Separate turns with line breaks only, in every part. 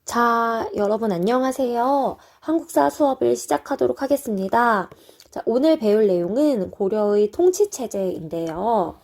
자, 여러분 안녕하세요. 한국사 수업을 시작하도록 하겠습니다. 자, 오늘 배울 내용은 고려의 통치체제인데요.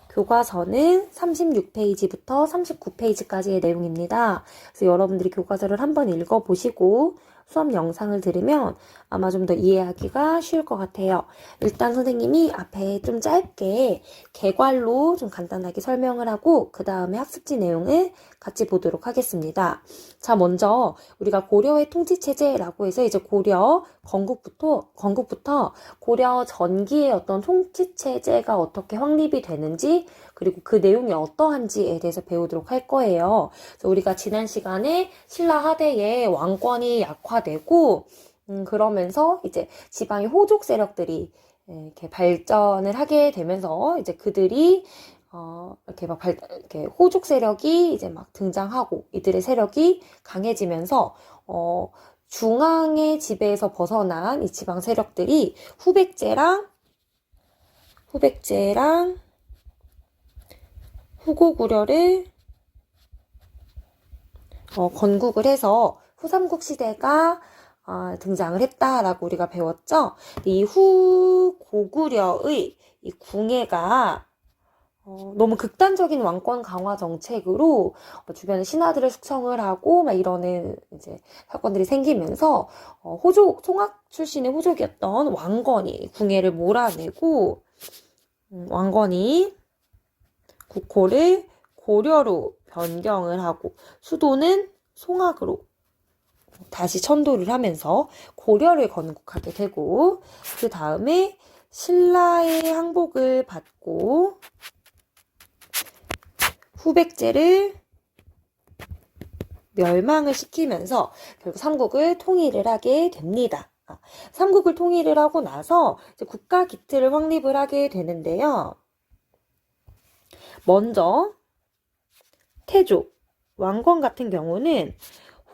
교과서는 36페이지부터 39페이지까지의 내용입니다. 그래서 여러분들이 교과서를 한번 읽어보시고 수업 영상을 들으면 아마 좀 더 이해하기가 쉬울 것 같아요. 일단 선생님이 앞에 좀 짧게 개괄로 좀 간단하게 설명을 하고 그 다음에 학습지 내용을 같이 보도록 하겠습니다. 자, 먼저 우리가 고려의 통치체제라고 해서 이제 고려 건국부터 고려 전기의 어떤 통치체제가 어떻게 확립이 되는지 그리고 그 내용이 어떠한지에 대해서 배우도록 할 거예요. 그래서 우리가 지난 시간에 신라 하대의 왕권이 약화되고 그러면서 이제 지방의 호족 세력들이 이렇게 발전을 하게 되면서 이제 그들이 이렇게 호족 세력이 이제 막 등장하고 이들의 세력이 강해지면서 중앙의 지배에서 벗어난 이 지방 세력들이 후백제랑 후고구려를 건국을 해서 후삼국 시대가 등장을 했다라고 우리가 배웠죠. 이 후고구려의 이 궁예가 너무 극단적인 왕권 강화 정책으로 주변에 신하들을 숙청을 하고 막 이러는 이제 사건들이 생기면서 송악 출신의 호족이었던 왕건이 궁예를 몰아내고 왕건이 국호를 고려로 변경을 하고 수도는 송악으로 다시 천도를 하면서 고려를 건국하게 되고 그 다음에 신라의 항복을 받고 후백제를 멸망을 시키면서 결국 삼국을 통일을 하게 됩니다. 삼국을 통일을 하고 나서 이제 국가 기틀을 확립을 하게 되는데요. 먼저 태조, 왕건 같은 경우는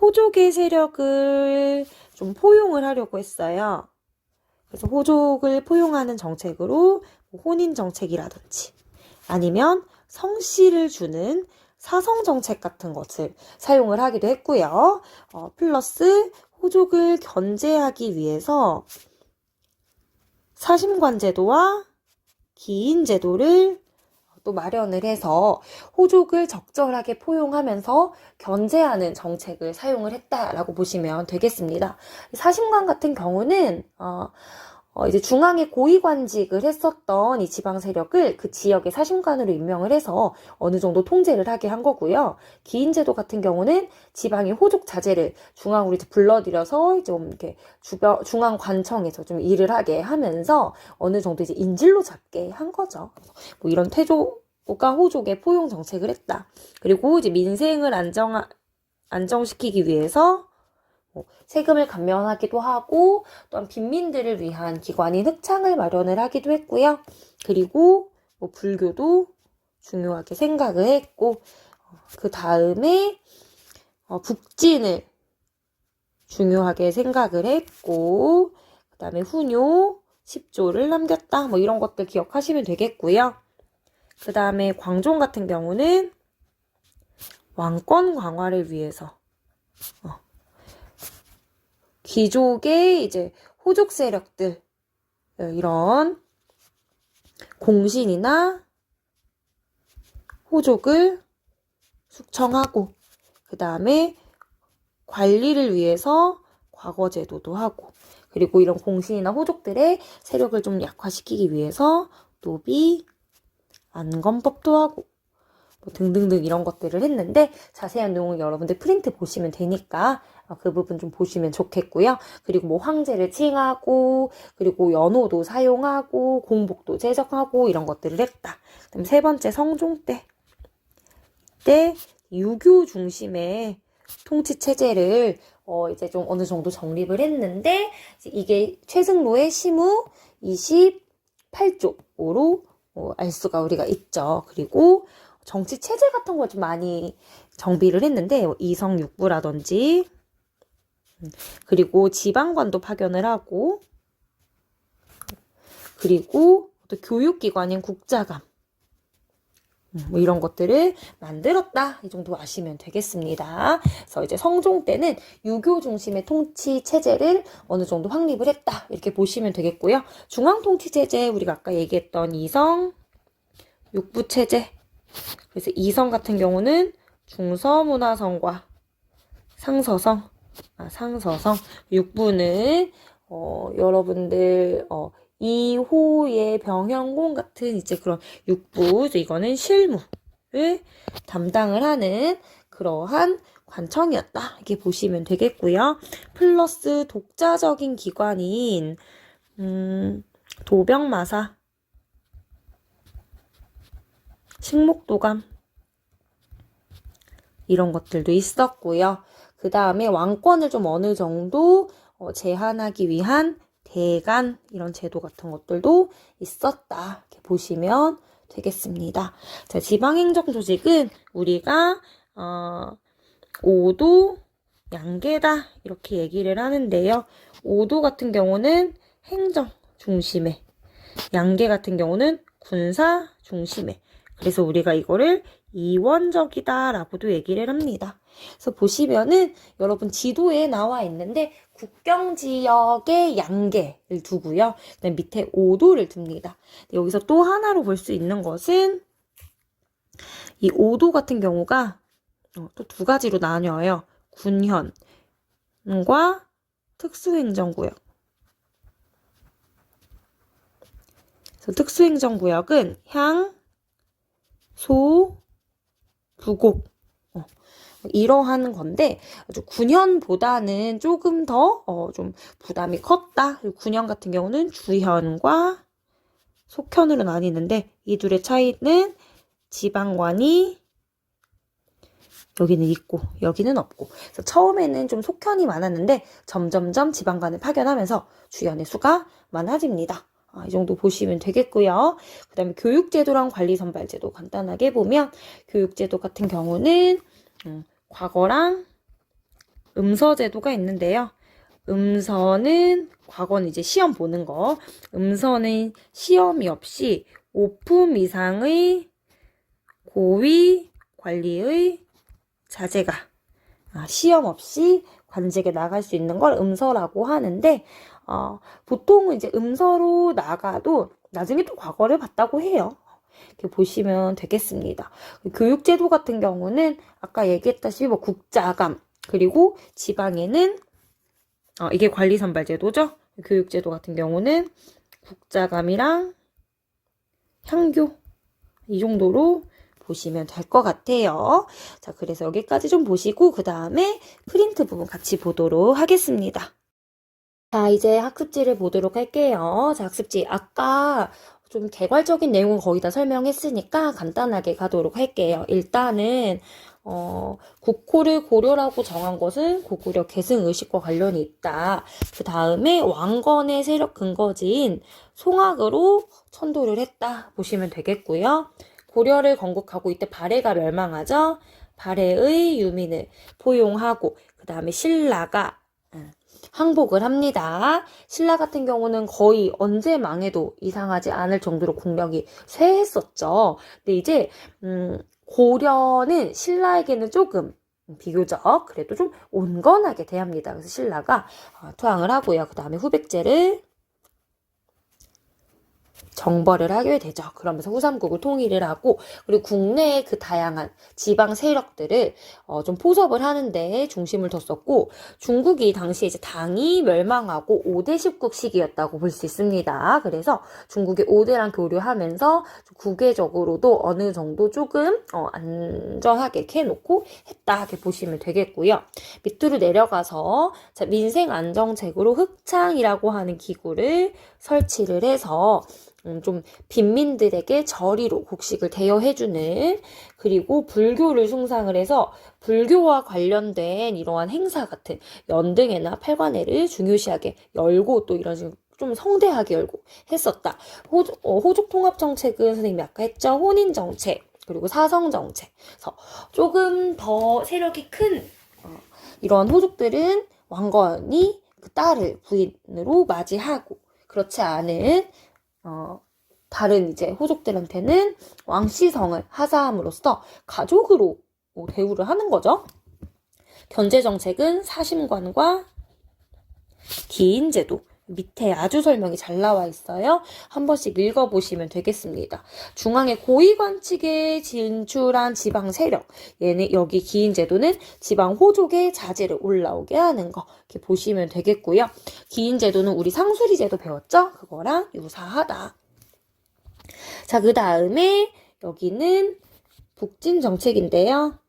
호족의 세력을 좀 포용을 하려고 했어요. 그래서 호족을 포용하는 정책으로 혼인 정책이라든지 아니면 성씨를 주는 사성 정책 같은 것을 사용을 하기도 했고요. 플러스 호족을 견제하기 위해서 사심관 제도와 기인 제도를 또 마련을 해서 호족을 적절하게 포용하면서 견제하는 정책을 사용을 했다라고 보시면 되겠습니다. 사심관 같은 경우는 이제 중앙에 고위관직을 했었던 이 지방 세력을 그 지역의 사심관으로 임명을 해서 어느 정도 통제를 하게 한 거고요. 기인제도 같은 경우는 지방의 호족 자제를 중앙으로 이제 불러들여서 좀 이렇게 중앙 관청에서 좀 일을 하게 하면서 어느 정도 이제 인질로 잡게 한 거죠. 뭐 이런 태조가 호족의 포용 정책을 했다. 그리고 이제 민생을 안정시키기 위해서 세금을 감면하기도 하고 또한 빈민들을 위한 기관인 흑창을 마련을 하기도 했고요. 그리고 불교도 중요하게 생각을 했고 그 다음에 북진을 중요하게 생각을 했고 그 다음에 훈요 10조를 남겼다. 뭐 이런 것들 기억하시면 되겠고요. 그 다음에 광종 같은 경우는 왕권 강화를 위해서 귀족의 이제 호족 세력들 이런 공신이나 호족을 숙청하고 그 다음에 관리를 위해서 과거제도도 하고 그리고 이런 공신이나 호족들의 세력을 좀 약화시키기 위해서 노비, 안건법도 하고 뭐 등등등 이런 것들을 했는데 자세한 내용은 여러분들 프린트 보시면 되니까 그 부분 좀 보시면 좋겠고요. 그리고 뭐 황제를 칭하고 그리고 연호도 사용하고 공복도 제정하고 이런 것들을 했다. 그럼 세 번째 성종 때 유교 중심의 통치 체제를 이제 좀 어느 정도 정립을 했는데 이게 최승로의 시무 28조로 알 수가 우리가 있죠. 그리고 정치 체제 같은 걸 좀 많이 정비를 했는데 이성육부라든지 그리고 지방관도 파견을 하고 그리고 또 교육기관인 국자감 뭐 이런 것들을 만들었다. 이 정도 아시면 되겠습니다. 그래서 이제 성종 때는 유교 중심의 통치 체제를 어느 정도 확립을 했다. 이렇게 보시면 되겠고요. 중앙 통치 체제 우리가 아까 얘기했던 이성, 육부 체제. 그래서 이성 같은 경우는 중서문화성과 상서성, 육부는 여러분들 이호의 병형공 같은 이제 그런 육부, 이거는 실무를 담당을 하는 그러한 관청이었다. 이렇게 보시면 되겠고요. 플러스 독자적인 기관인 도병마사, 식목도감 이런 것들도 있었고요. 그 다음에 왕권을 좀 어느 정도 제한하기 위한 대간 이런 제도 같은 것들도 있었다. 이렇게 보시면 되겠습니다. 자, 지방행정 조직은 우리가 5도 양계다 이렇게 얘기를 하는데요. 5도 같은 경우는 행정 중심에, 양계 같은 경우는 군사 중심에. 그래서 우리가 이거를 이원적이다 라고도 얘기를 합니다. 그래서 보시면은 여러분 지도에 나와 있는데 국경지역의 양계를 두고요. 그다음 밑에 5도를 둡니다. 여기서 또 하나로 볼 수 있는 것은 이 5도 같은 경우가 또 두 가지로 나뉘어요. 군현과 특수행정구역. 그래서 특수행정구역은 향, 소, 부곡 이러한 건데 아주 군현보다는 조금 더 좀 부담이 컸다. 군현 같은 경우는 주현과 속현으로 나뉘는데 이 둘의 차이는 지방관이 여기는 있고 여기는 없고. 그래서 처음에는 좀 속현이 많았는데 점점점 지방관을 파견하면서 주현의 수가 많아집니다. 이 정도 보시면 되겠고요. 그 다음에 교육제도랑 관리선발제도 간단하게 보면 교육제도 같은 경우는 과거랑 음서제도가 있는데요. 음서는 과거는 이제 시험 보는 거. 음서는 시험이 없이 5품 이상의 고위 관리의 자제가 시험 없이 관직에 나갈 수 있는 걸 음서라고 하는데 보통은 이제 음서로 나가도 나중에 또 과거를 봤다고 해요. 이렇게 보시면 되겠습니다. 교육제도 같은 경우는 아까 얘기했다시피 뭐 국자감 그리고 지방에는 이게 관리선발제도죠. 교육제도 같은 경우는 국자감이랑 향교 이 정도로 보시면 될 것 같아요. 자, 그래서 여기까지 좀 보시고 그 다음에 프린트 부분 같이 보도록 하겠습니다. 자, 이제 학습지를 보도록 할게요. 자, 학습지 아까 좀 개괄적인 내용은 거의 다 설명했으니까 간단하게 가도록 할게요. 일단은 국호를 고려라고 정한 것은 고구려 계승의식과 관련이 있다. 그 다음에 왕건의 세력 근거지인 송악으로 천도를 했다. 보시면 되겠고요. 고려를 건국하고 이때 발해가 멸망하죠. 발해의 유민을 포용하고 그 다음에 신라가 항복을 합니다. 신라 같은 경우는 거의 언제 망해도 이상하지 않을 정도로 국력이 쇠했었죠. 근데 이제 고려는 신라에게는 조금 비교적 그래도 좀 온건하게 대합니다. 그래서 신라가 투항을 하고요. 그 다음에 후백제를 정벌을 하게 되죠. 그러면서 후삼국을 통일을 하고 그리고 국내의 그 다양한 지방 세력들을 좀 포섭을 하는데 중심을 뒀었고 중국이 당시에 이제 당이 멸망하고 5대 10국 시기였다고 볼 수 있습니다. 그래서 중국의 5대랑 교류하면서 국외적으로도 어느 정도 조금 안전하게 이렇게 해놓고 했다 이렇게 보시면 되겠고요. 밑으로 내려가서 민생안정책으로 흑창이라고 하는 기구를 설치를 해서 좀 빈민들에게 저리로 곡식을 대여해주는 그리고 불교를 숭상을 해서 불교와 관련된 이러한 행사 같은 연등회나 팔관회를 중요시하게 열고 또 이런 식으로 좀 성대하게 열고 했었다. 호족통합정책은 선생님이 아까 했죠. 혼인정책 그리고 사성정책. 그래서 조금 더 세력이 큰 이러한 호족들은 왕건이 그 딸을 부인으로 맞이하고 그렇지 않은 다른 이제 호족들한테는 왕씨성을 하사함으로써 가족으로 대우를 하는 거죠. 견제정책은 사심관과 기인제도. 밑에 아주 설명이 잘 나와 있어요. 한 번씩 읽어보시면 되겠습니다. 중앙의 고위관측에 진출한 지방 세력, 얘는 여기 기인제도는 지방 호족의 자제를 올라오게 하는 거 이렇게 보시면 되겠고요. 기인제도는 우리 상수리제도 배웠죠? 그거랑 유사하다. 자, 그 다음에 여기는 북진정책인데요.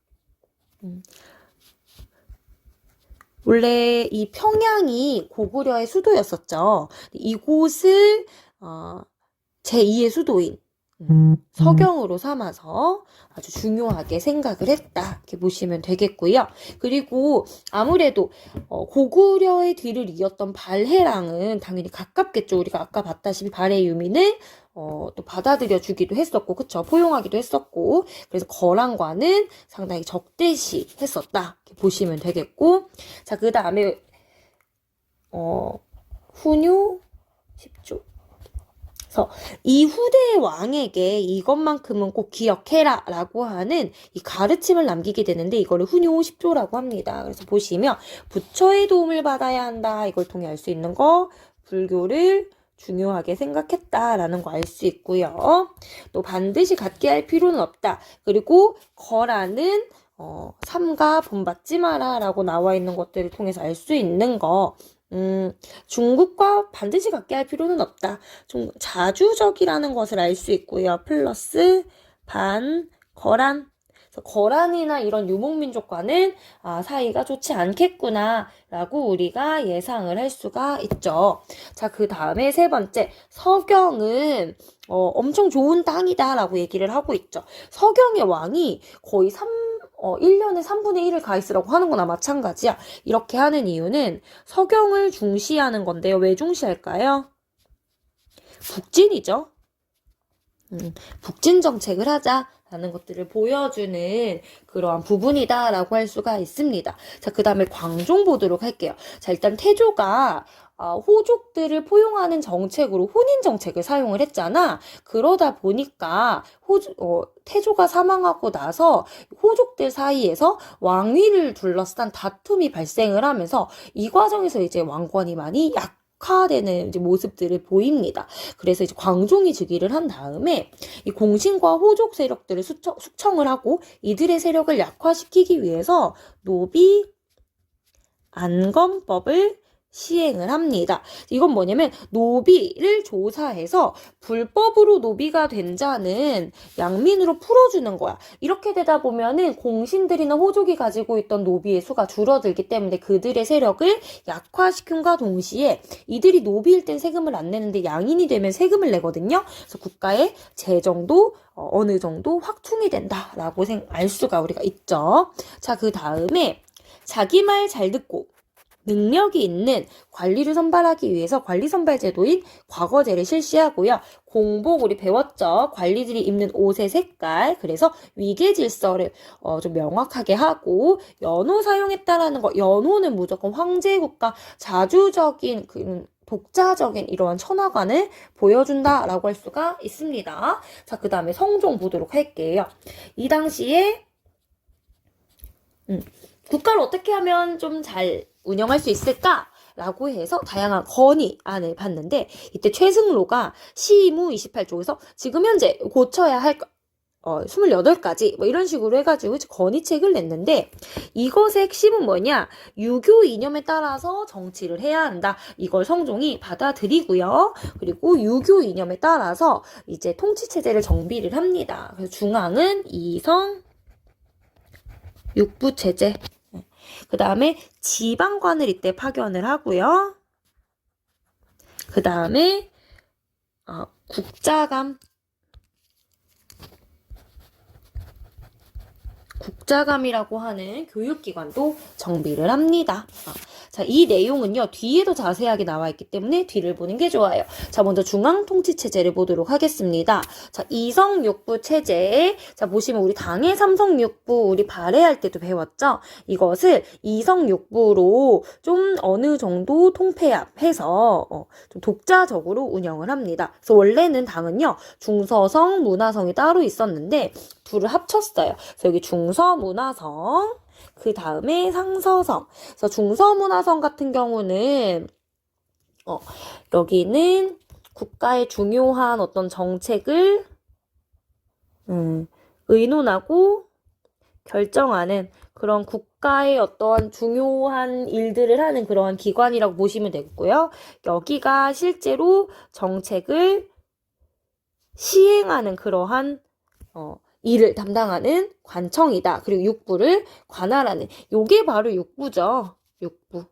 원래 이 평양이 고구려의 수도였었죠. 이곳을 제2의 수도인 서경으로 삼아서 아주 중요하게 생각을 했다. 이렇게 보시면 되겠고요. 그리고 아무래도 고구려의 뒤를 이었던 발해랑은 당연히 가깝겠죠. 우리가 아까 봤다시피 발해의 유민을 또 받아들여 주기도 했었고, 그쵸? 포용하기도 했었고, 그래서 거란과는 상당히 적대시 했었다. 이렇게 보시면 되겠고, 자, 그 다음에, 훈유 10조. 그래서 이 후대의 왕에게 이것만큼은 꼭 기억해라 라고 하는 이 가르침을 남기게 되는데 이거를 훈유 10조라고 합니다. 그래서 보시면 부처의 도움을 받아야 한다. 이걸 통해 알 수 있는 거, 불교를 중요하게 생각했다라는 거 알 수 있고요. 또 반드시 갖게 할 필요는 없다. 그리고 거라는 삼가 본받지 마라 라고 나와 있는 것들을 통해서 알 수 있는 거. 중국과 반드시 갖게 할 필요는 없다. 좀 자주적이라는 것을 알 수 있고요. 플러스 반, 거란. 거란이나 이런 유목민족과는 사이가 좋지 않겠구나 라고 우리가 예상을 할 수가 있죠. 자, 그 다음에 세 번째, 서경은 엄청 좋은 땅이다 라고 얘기를 하고 있죠. 서경의 왕이 거의 1년에 3분의 1을 가 있으라고 하는 거나 마찬가지야. 이렇게 하는 이유는 서경을 중시하는 건데요. 왜 중시할까요? 북진이죠. 북진 정책을 하자라는 것들을 보여주는 그러한 부분이다라고 할 수가 있습니다. 자, 그 다음에 광종 보도록 할게요. 자, 일단 태조가 호족들을 포용하는 정책으로 혼인 정책을 사용을 했잖아. 그러다 보니까 태조가 사망하고 나서 호족들 사이에서 왕위를 둘러싼 다툼이 발생을 하면서 이 과정에서 이제 왕권이 많이 약화되는 이제 모습들을 보입니다. 그래서 이제 광종이 즉위를 한 다음에 이 공신과 호족 세력들을 숙청을 하고 이들의 세력을 약화시키기 위해서 노비 안검법을 시행을 합니다. 이건 뭐냐면 노비를 조사해서 불법으로 노비가 된 자는 양민으로 풀어주는 거야. 이렇게 되다 보면은 공신들이나 호족이 가지고 있던 노비의 수가 줄어들기 때문에 그들의 세력을 약화시킴과 동시에 이들이 노비일 땐 세금을 안 내는데 양인이 되면 세금을 내거든요. 그래서 국가의 재정도 어느 정도 확충이 된다라고 알 수가 우리가 있죠. 자, 그 다음에 자기 말 잘 듣고 능력이 있는 관리를 선발하기 위해서 관리 선발 제도인 과거제를 실시하고요. 공복 우리 배웠죠. 관리들이 입는 옷의 색깔, 그래서 위계 질서를 좀 명확하게 하고 연호 사용했다라는 거. 연호는 무조건 황제국가 자주적인 독자적인 이러한 천하관을 보여준다라고 할 수가 있습니다. 자, 그 다음에 성종 보도록 할게요. 이 당시에 국가를 어떻게 하면 좀 잘 운영할 수 있을까? 라고 해서 다양한 건의안을 봤는데 이때 최승로가 시무 28쪽에서 지금 현재 고쳐야 할 28가지 뭐 이런 식으로 해가지고 건의책을 냈는데 이것의 핵심은 뭐냐? 유교 이념에 따라서 정치를 해야 한다. 이걸 성종이 받아들이고요. 그리고 유교 이념에 따라서 이제 통치체제를 정비를 합니다. 그래서 중앙은 이성 육부체제. 그 다음에 지방관을 이때 파견을 하고요. 그 다음에 국자감이라고 하는 교육기관도 정비를 합니다. 자, 이 내용은요, 뒤에도 자세하게 나와 있기 때문에 뒤를 보는 게 좋아요. 자, 먼저 중앙통치체제를 보도록 하겠습니다. 자, 이성육부 체제. 자, 보시면 우리 당해 삼성육부 우리 발해할 때도 배웠죠? 이것을 이성육부로 좀 어느 정도 통폐합해서 좀 독자적으로 운영을 합니다. 그래서 원래는 당은요, 중서성, 문화성이 따로 있었는데 둘을 합쳤어요. 그래서 여기 중서문화성, 그 다음에 상서성. 그래서 중서문화성 같은 경우는 여기는 국가의 중요한 어떤 정책을 의논하고 결정하는 그런 국가의 어떤 중요한 일들을 하는 그러한 기관이라고 보시면 되겠고요. 여기가 실제로 정책을 시행하는 그러한 일을 담당하는 관청이다. 그리고 육부를 관할하는, 요게 바로 육부죠. 육부.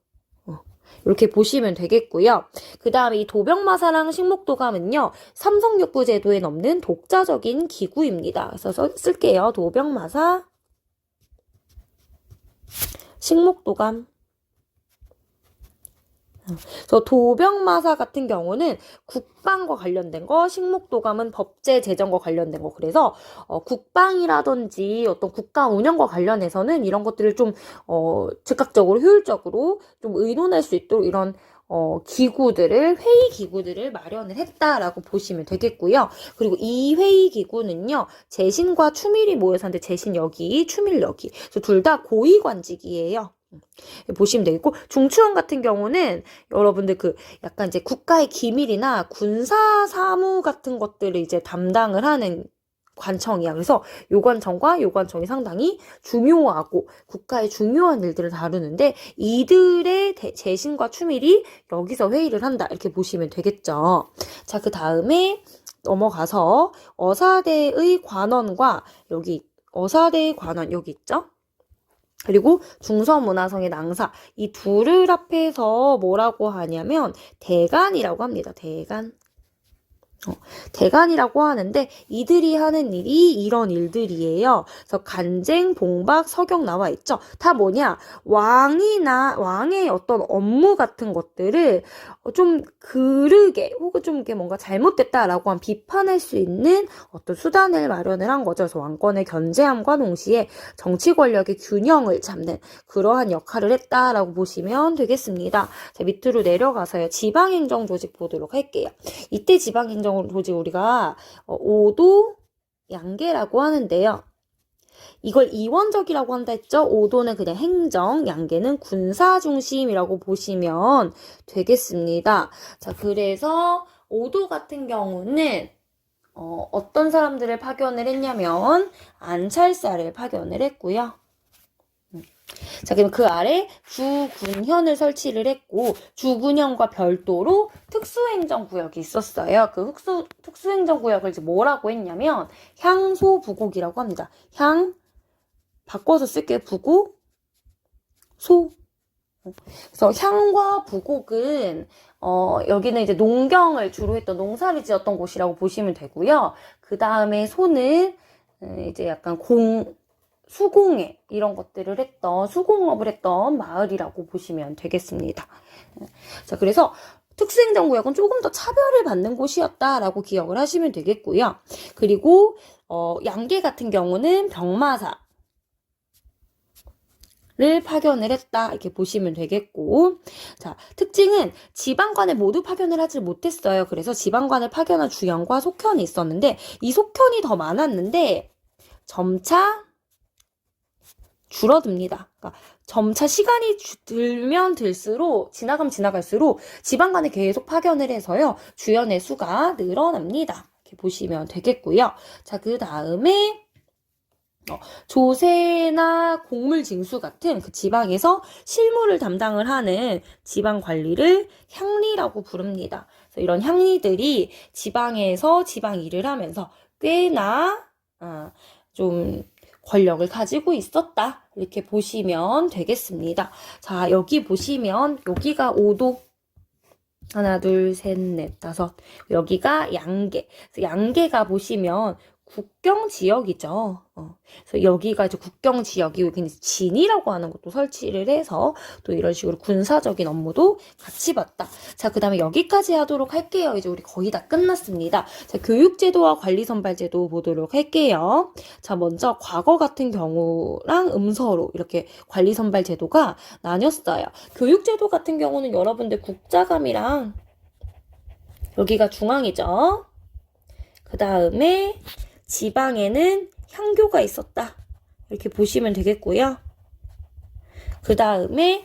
이렇게 보시면 되겠고요. 그 다음에 이 도병마사랑 식목도감은요, 삼성육부 제도에 넘는 독자적인 기구입니다. 그래서 쓸게요. 도병마사, 식목도감. 그래서 도병마사 같은 경우는 국방과 관련된 거, 식목도감은 법제 제정과 관련된 거. 그래서 국방이라든지 어떤 국가 운영과 관련해서는 이런 것들을 좀 즉각적으로 효율적으로 좀 의논할 수 있도록 이런 회의 기구들을 마련을 했다라고 보시면 되겠고요. 그리고 이 회의 기구는요, 재신과 추밀이 모여서 하는데 재신 여기, 추밀 여기. 그래서 둘 다 고위관직이에요. 보시면 되겠고, 중추원 같은 경우는 여러분들 약간 이제 국가의 기밀이나 군사 사무 같은 것들을 이제 담당을 하는 관청이야. 그래서 요 관청과 요 관청이 상당히 중요하고 국가의 중요한 일들을 다루는데 이들의 재신과 추밀이 여기서 회의를 한다. 이렇게 보시면 되겠죠. 자, 그 다음에 넘어가서 어사대의 관원과 어사대의 관원 여기 있죠? 그리고 중서문화성의 낭사, 이 둘을 합해서 뭐라고 하냐면 대간이라고 합니다. 대간. 대간이라고 하는데 이들이 하는 일이 이런 일들이에요. 그래서 간쟁, 봉박, 서경 나와 있죠. 다 뭐냐? 왕의 어떤 업무 같은 것들을 좀 그르게 혹은 좀 이게 뭔가 잘못됐다라고 한 비판할 수 있는 어떤 수단을 마련을 한 거죠. 그래서 왕권의 견제함과 동시에 정치 권력의 균형을 잡는 그러한 역할을 했다라고 보시면 되겠습니다. 자, 밑으로 내려가서요. 지방행정 조직 보도록 할게요. 이때 지방행정 조직 우리가 오도 양계라고 하는데요. 이걸 이원적이라고 한다 했죠? 오도는 그냥 행정, 양계는 군사 중심이라고 보시면 되겠습니다. 자, 그래서 오도 같은 경우는 어떤 사람들을 파견을 했냐면 안찰사를 파견을 했고요. 자, 그럼 그 아래 주군현을 설치를 했고 주군현과 별도로 특수행정구역이 있었어요. 그 특수행정구역을 이제 뭐라고 했냐면 향소부곡이라고 합니다. 바꿔서 쓸게요. 부곡, 소. 그래서 향과 부곡은 여기는 이제 농경을 주로 했던 농사를 지었던 곳이라고 보시면 되고요. 그 다음에 소는 이제 약간 수공예 이런 것들을 했던 수공업을 했던 마을이라고 보시면 되겠습니다. 자, 그래서 특수행정구역은 조금 더 차별을 받는 곳이었다라고 기억을 하시면 되겠고요. 그리고 양계 같은 경우는 병마사를 파견을 했다 이렇게 보시면 되겠고, 자, 특징은 지방관을 모두 파견을 하지 못했어요. 그래서 지방관을 파견한 주현과 속현이 있었는데 이 속현이 더 많았는데 점차 줄어듭니다. 그러니까 점차 시간이 들면 들수록 지나갈수록 지방간에 계속 파견을 해서요. 주연의 수가 늘어납니다. 이렇게 보시면 되겠고요. 자, 그 다음에 조세나 곡물징수 같은 그 지방에서 실무를 담당을 하는 지방 관리를 향리라고 부릅니다. 그래서 이런 향리들이 지방에서 지방 일을 하면서 꽤나 좀 권력을 가지고 있었다. 이렇게 보시면 되겠습니다. 자, 여기 보시면 여기가 오도. 하나, 둘, 셋, 넷, 다섯. 여기가 양계. 양계가 보시면 국경 지역이죠. 그래서 여기가 이제 국경 지역이고 여기는 진이라고 하는 것도 설치를 해서 또 이런 식으로 군사적인 업무도 같이 봤다. 자, 그 다음에 여기까지 하도록 할게요. 이제 우리 거의 다 끝났습니다. 자, 교육제도와 관리선발제도 보도록 할게요. 자, 먼저 과거 같은 경우랑 음서로 이렇게 관리선발제도가 나뉘었어요. 교육제도 같은 경우는 여러분들 국자감이랑 여기가 중앙이죠. 그 다음에 지방에는 향교가 있었다. 이렇게 보시면 되겠고요. 그 다음에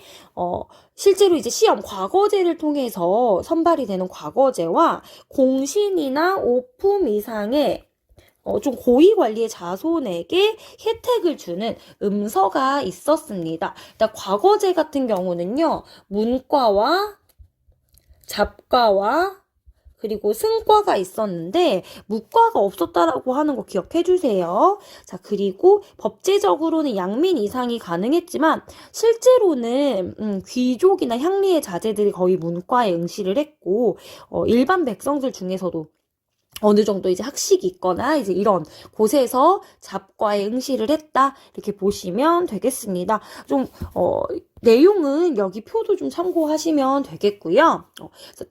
실제로 이제 시험 과거제를 통해서 선발이 되는 과거제와 공신이나 오품 이상의 좀 고위 관리의 자손에게 혜택을 주는 음서가 있었습니다. 일단 과거제 같은 경우는요, 문과와 잡과와 그리고 승과가 있었는데 무과가 없었다라고 하는 거 기억해 주세요. 자, 그리고 법제적으로는 양민 이상이 가능했지만 실제로는 귀족이나 향리의 자제들이 거의 문과에 응시를 했고 일반 백성들 중에서도 어느 정도 이제 학식이 있거나 이제 이런 곳에서 잡과에 응시를 했다 이렇게 보시면 되겠습니다. 좀 내용은 여기 표도 좀 참고하시면 되겠고요.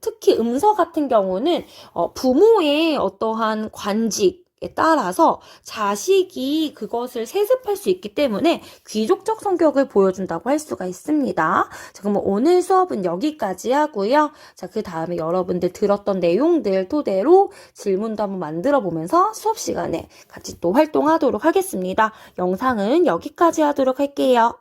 특히 음서 같은 경우는 부모의 어떠한 관직에 따라서 자식이 그것을 세습할 수 있기 때문에 귀족적 성격을 보여준다고 할 수가 있습니다. 자, 그럼 오늘 수업은 여기까지 하고요. 자, 그 다음에 여러분들 들었던 내용들 토대로 질문도 한번 만들어 보면서 수업 시간에 같이 또 활동하도록 하겠습니다. 영상은 여기까지 하도록 할게요.